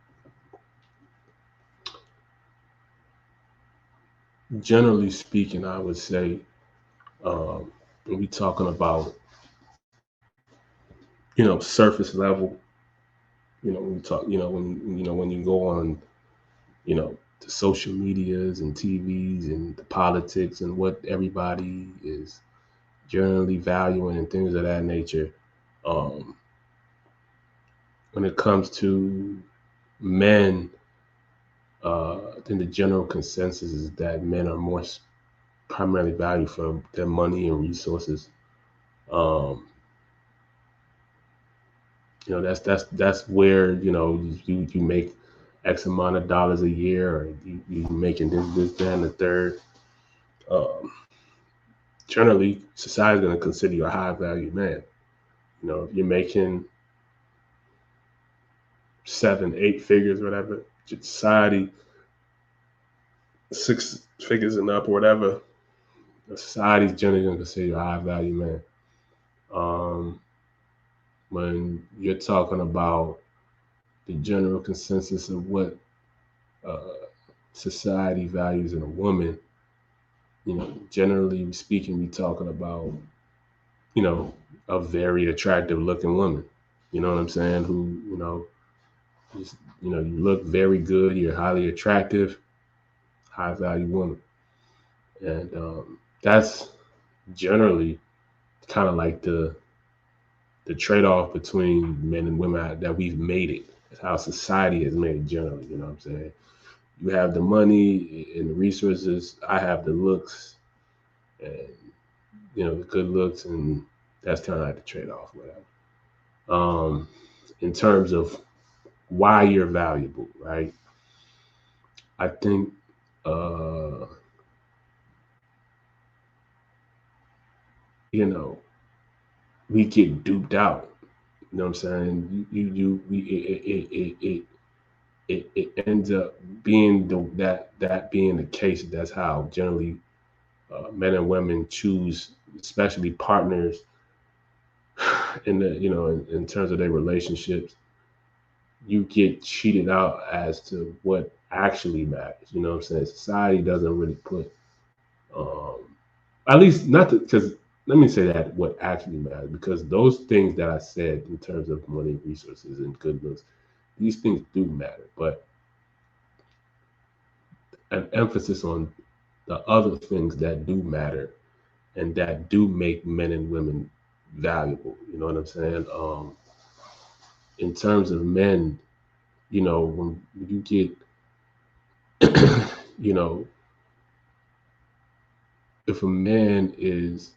Generally speaking, I would say when we talking about, you know, surface level, you know, when we talk, you know, when you go on, you know, the social medias and TVs and the politics and what everybody is generally valuing and things of that nature. Um, when it comes to men, I think the general consensus is that men are more primarily valued for their money and resources. Um, you know, that's where, you know, you make X amount of dollars a year, or you making this, that, and the third. Um, Generally, society's going to consider you a high value man. You know, if you're making 7, 8 figures, whatever, society six figures and up or whatever, the society's generally gonna consider you a high value man. Um, when you're talking about the general consensus of what uh, society values in a woman, generally speaking, we talking about, you know, a very attractive looking woman. You know what I'm saying? Who, just, you look very good. You're highly attractive, high value woman, and that's generally kind of like the trade off between men and women that we've made it. It's how society has made it generally. You know what I'm saying? You have the money and the resources. I have the looks and the good looks, and that's kind of like the trade off, whatever. In terms of why you're valuable, right? I think uh, you know we get duped out. You know what I'm saying? It ends up being that being the case. That's how generally men and women choose, especially partners in the in terms of their relationships. You get cheated out as to what actually matters. You know what I'm saying? Society doesn't really put, um, at least not because let me say that what actually matters, because those things that I said in terms of money, resources, and good looks, these things do matter, but an emphasis on the other things that do matter and that do make men and women valuable. You know what I'm saying? In terms of men, when you get, you know, if a man is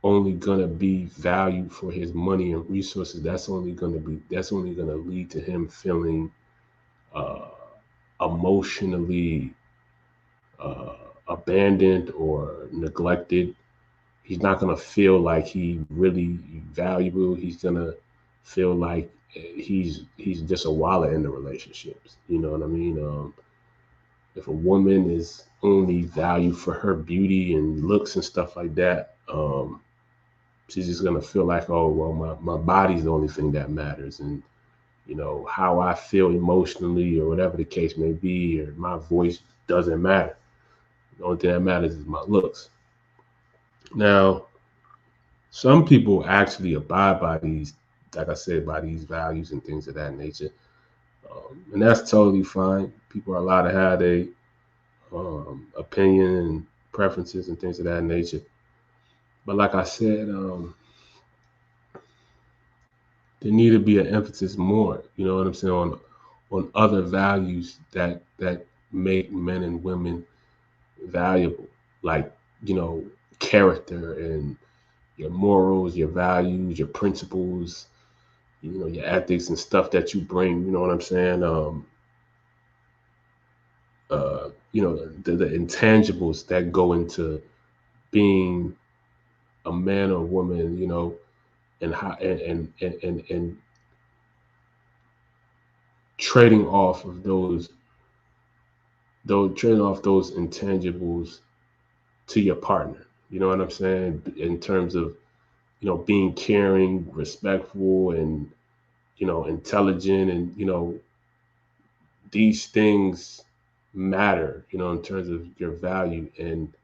only gonna be valued for his money and resources, that's only gonna lead to him feeling uh, emotionally uh, abandoned or neglected. He's not gonna feel like he really valuable. He's gonna feel like he's just a wallet in the relationships. You know what I mean? If a woman is only valued for her beauty and looks and stuff like that, she's just gonna feel like, oh well, my body's the only thing that matters, and how I feel emotionally or whatever the case may be, or my voice doesn't matter. The only thing that matters is my looks. Now, some people actually abide by these, like I said, by these values and things of that nature, and that's totally fine. People are allowed to have a opinion and preferences and things of that nature. But like I said, there need to be an emphasis more. You know what I'm saying, on other values that make men and women valuable, like character and your morals, your values, your principles, your ethics and stuff that you bring. You know what I'm saying? The intangibles that go into being a man or woman. And how and trading off of trading off those intangibles to your partner. You know what I'm saying? In terms of being caring, respectful, and intelligent, and these things matter. In terms of your value, and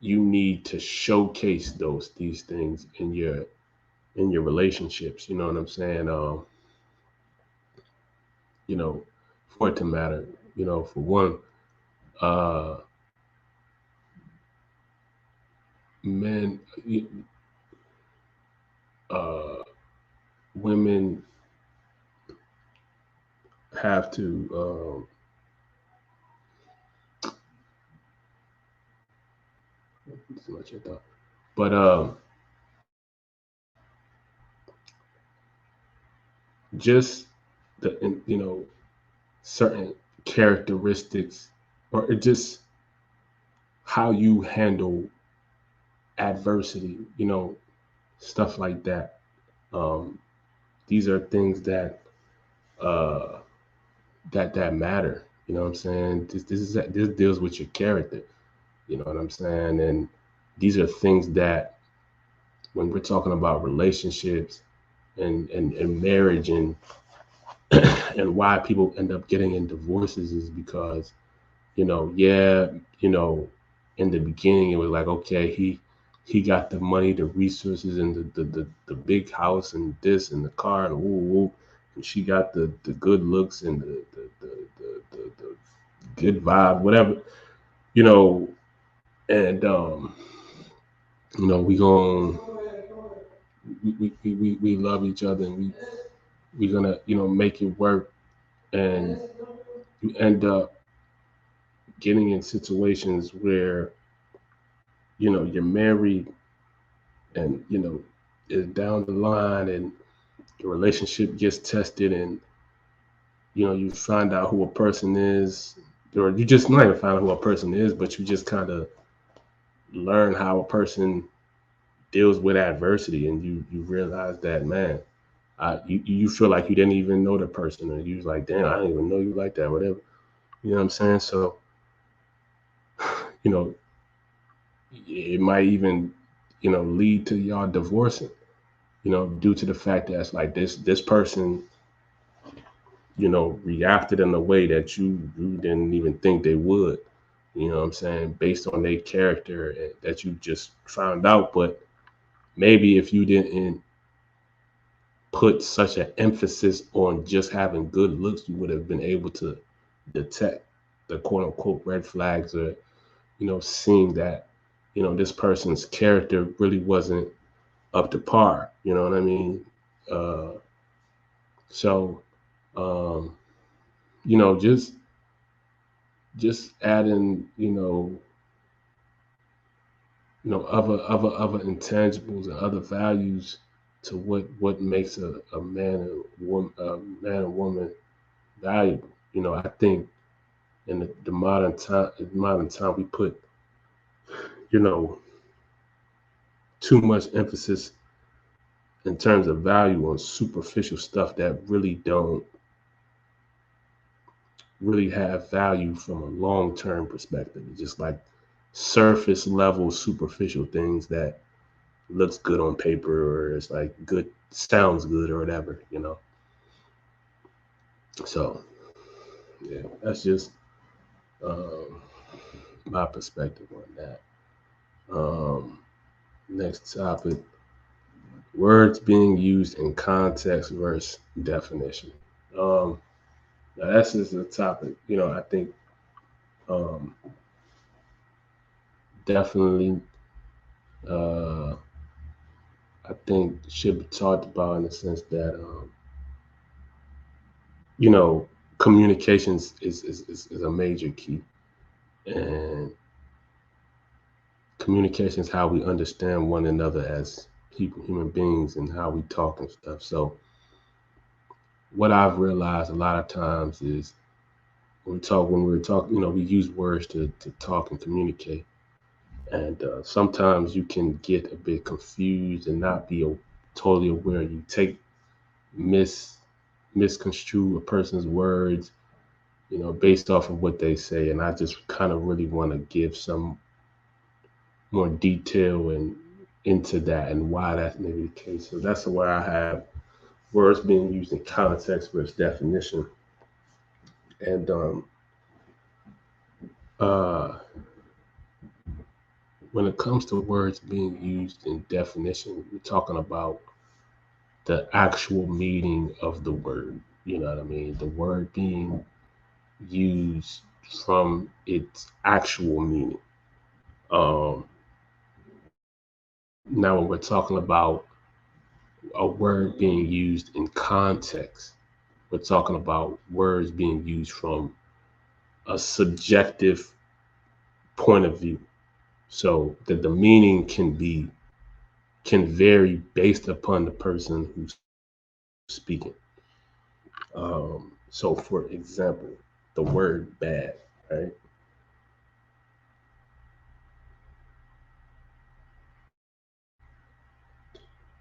you need to showcase these things in your relationships. You know what I'm saying? For it to matter. For one, uh, men, uh, women have to. Too much I thought, but just the certain characteristics, or just how you handle adversity. Stuff like that. Um, these are things that uh, that matter. You know what I'm saying? This deals with your character. You know what I'm saying? And these are things that when we're talking about relationships and marriage and why people end up getting in divorces is because, yeah, you know, in the beginning it was like, okay, he got the money, the resources, and the big house and this and the car and woo woo, and she got the good looks and the good vibe, whatever, you know, and we going we love each other and we're gonna make it work, and you end up getting in situations where you're married and is down the line and the relationship gets tested and you find out who a person is, or you just not even find out who a person is, but you just kind of learn how a person deals with adversity, and you realize that, man, you feel like you didn't even know the person, and you was like, damn, I didn't even know you like that, whatever. You know what I'm saying? So, you know, it might even, lead to y'all divorcing, due to the fact that it's like this person, reacted in a way that you didn't even think they would. You know what I'm saying? Based on their character that you just found out. But maybe if you didn't put such an emphasis on just having good looks, you would have been able to detect the quote unquote red flags, or seeing that this person's character really wasn't up to par. You know what I mean? Uh, so um, just adding other intangibles and other values to what makes a man and woman valuable. I think in the modern time we put you know too much emphasis in terms of value on superficial stuff that really don't really have value from a long-term perspective. It's just like surface level superficial things that looks good on paper, or it's like good, sounds good, or whatever. So yeah, that's just um, my perspective on that. um, Next topic: words being used in context versus definition. um, Now that's just a topic, I think um, definitely, uh, I think should be talked about in the sense that, you know, communications is a major key. And communication is how we understand one another as people, human beings, and how we talk and stuff. So what I've realized a lot of times is when we're talking, we use words to talk and communicate. And sometimes you can get a bit confused and not be totally aware. You take mis misconstrue a person's words, based off of what they say. And I just kind of really want to give some more detail and into that and why that may be the case. So that's where I have words being used in context versus definition. And uh, when it comes to words being used in definition, we're talking about the actual meaning of the word. You know what I mean? The word being used from its actual meaning. Um, Now, when we're talking about a word being used in context, we're talking about words being used from a subjective point of view. So that the meaning can vary based upon the person who's speaking. So, for example, the word bad, right?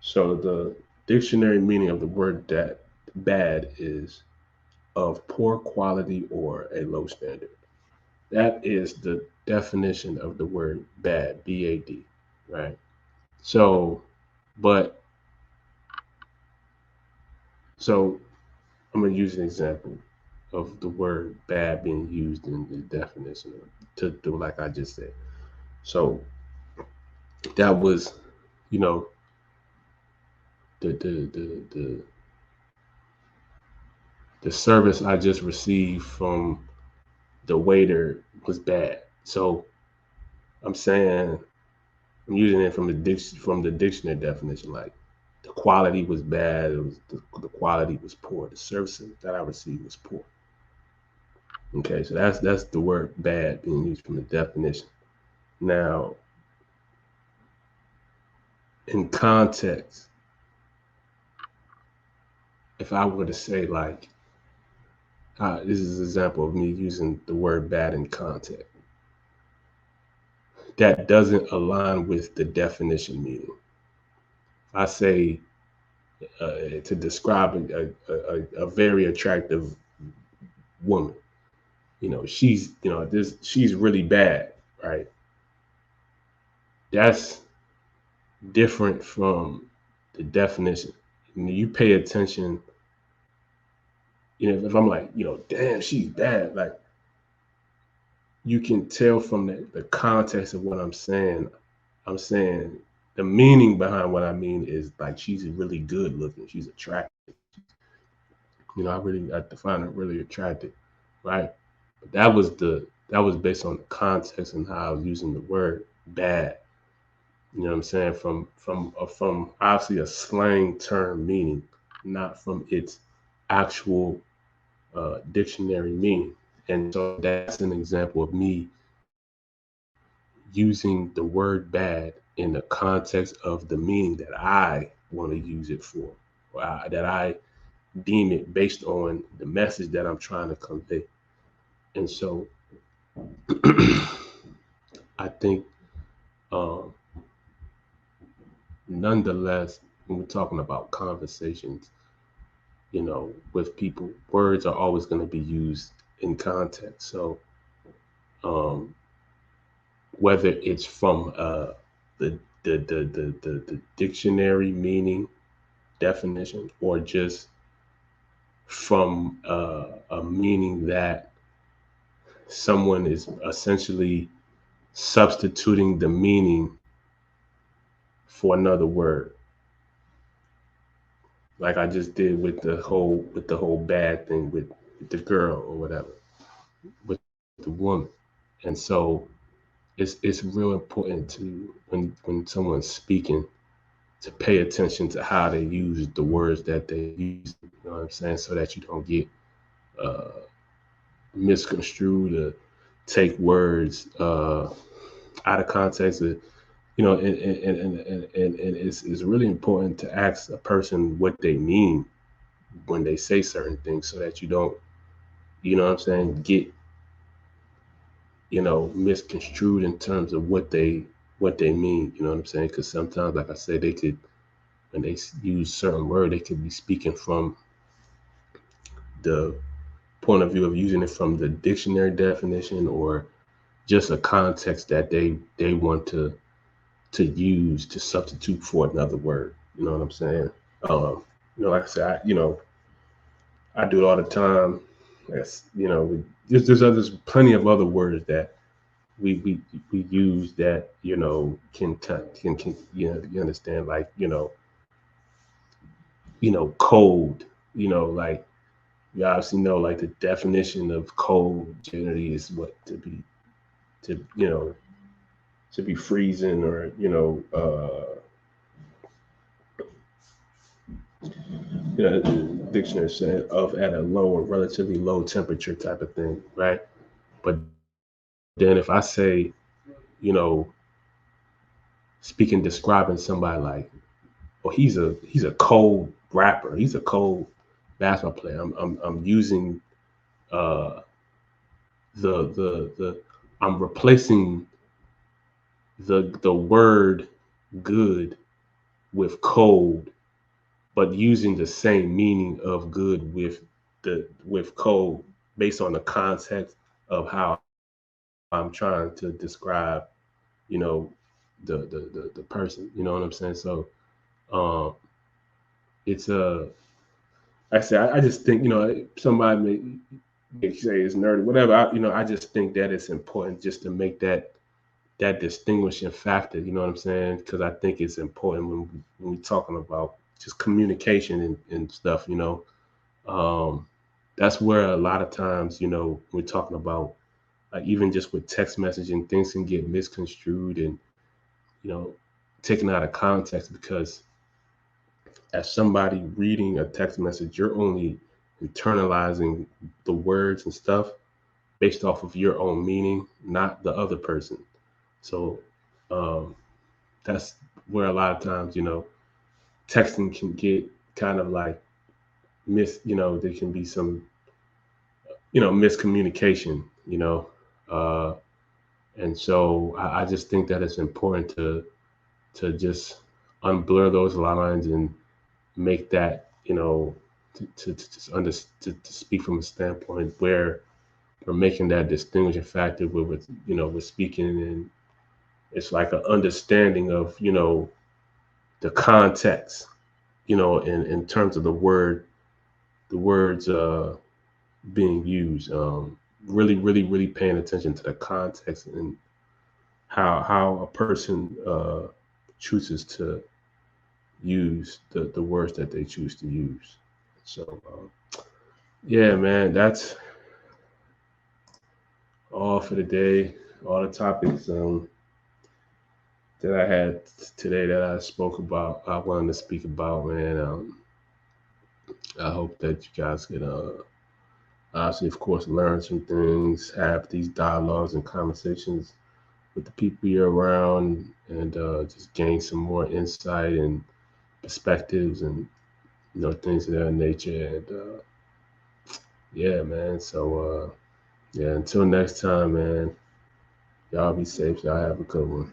So the dictionary meaning of the word that bad is of poor quality or a low standard. That is the definition of the word bad, B-A-D, right? So, but, so I'm going to use an example of the word bad being used in the definition to do like I just said. So that was, you know, the the service I just received from the waiter was bad. So I'm saying I'm using it from the dictionary definition. Like the quality was bad. It was the quality was poor. The service that I received was poor. Okay, so that's the word bad being used from the definition. Now, in context, if I were to say like, this is an example of me using the word bad in context, that doesn't align with the definition meaning. I say to describe a very attractive woman, she's she's really bad, right? That's different from the definition. You pay attention, if I'm like, damn, she's bad, like you can tell from the context of what I'm saying. I'm saying the meaning behind what I mean is like she's really good looking, she's attractive. I define her really attractive, right? But that was based on the context and how I was using the word bad. You know what I'm saying? From obviously a slang term meaning, not from its actual dictionary meaning. And so that's an example of me using the word bad in the context of the meaning that I want to use it for, or that I deem it based on the message that I'm trying to convey. And so I think, nonetheless, when we're talking about conversations, with people, words are always going to be used in context. So whether it's from the dictionary meaning definition or just from a meaning that someone is essentially substituting the meaning for another word, like I just did with the whole bad thing with the girl or whatever, with the woman. And so it's real important to when someone's speaking to pay attention to how they use the words that they use, you know what I'm saying, so that you don't get misconstrued or take words out of context. And it's really important to ask a person what they mean when they say certain things, so that you don't, get misconstrued in terms of what they mean. You know what I'm saying? Because sometimes, like I said, they could, when they use certain word, they could be speaking from the point of view of using it from the dictionary definition, or just a context that they want to use to substitute for another word. You know what I'm saying? Like I said, I do it all the time. Yes, there's plenty of other words that we use that can you understand, like cold, like you obviously know, like the definition of cold generally is what to be freezing, or the dictionary said of at a low or relatively low temperature type of thing, right? But then if I say, speaking, describing somebody like, well, he's a cold rapper, he's a cold basketball player. I'm using the I'm replacing the word good with cold, but using the same meaning of good with with code based on the context of how I'm trying to describe, you know, the person. You know what I'm saying? So um, it's I say I just think, somebody may say it's nerdy, whatever. I just think that it's important just to make that distinguishing factor. You know what I'm saying? Because I think it's important when we talking about just communication and stuff. Um, that's where a lot of times, we're talking about, like, even just with text messaging, things can get misconstrued and, you know, taken out of context, because as somebody reading a text message, you're only internalizing the words and stuff based off of your own meaning, not the other person. So um, that's where a lot of times, texting can get kind of like there can be some, miscommunication, uh, and so I just think that it's important to just unblur those lines and make that, to just to speak from a standpoint where we're making that distinguishing factor with speaking, and it's like an understanding of, the context, in terms of the words being used. Really, really, really paying attention to the context and how a person chooses to use the words that they choose to use. So yeah, man, that's all for the day. All the topics that I had today that I spoke about, I wanted to speak about, man. I hope that you guys can, obviously, of course, learn some things, have these dialogues and conversations with the people you're around, and just gain some more insight and perspectives and, things of that nature. And yeah, man. So yeah, until next time, man. Y'all be safe. Y'all have a good one.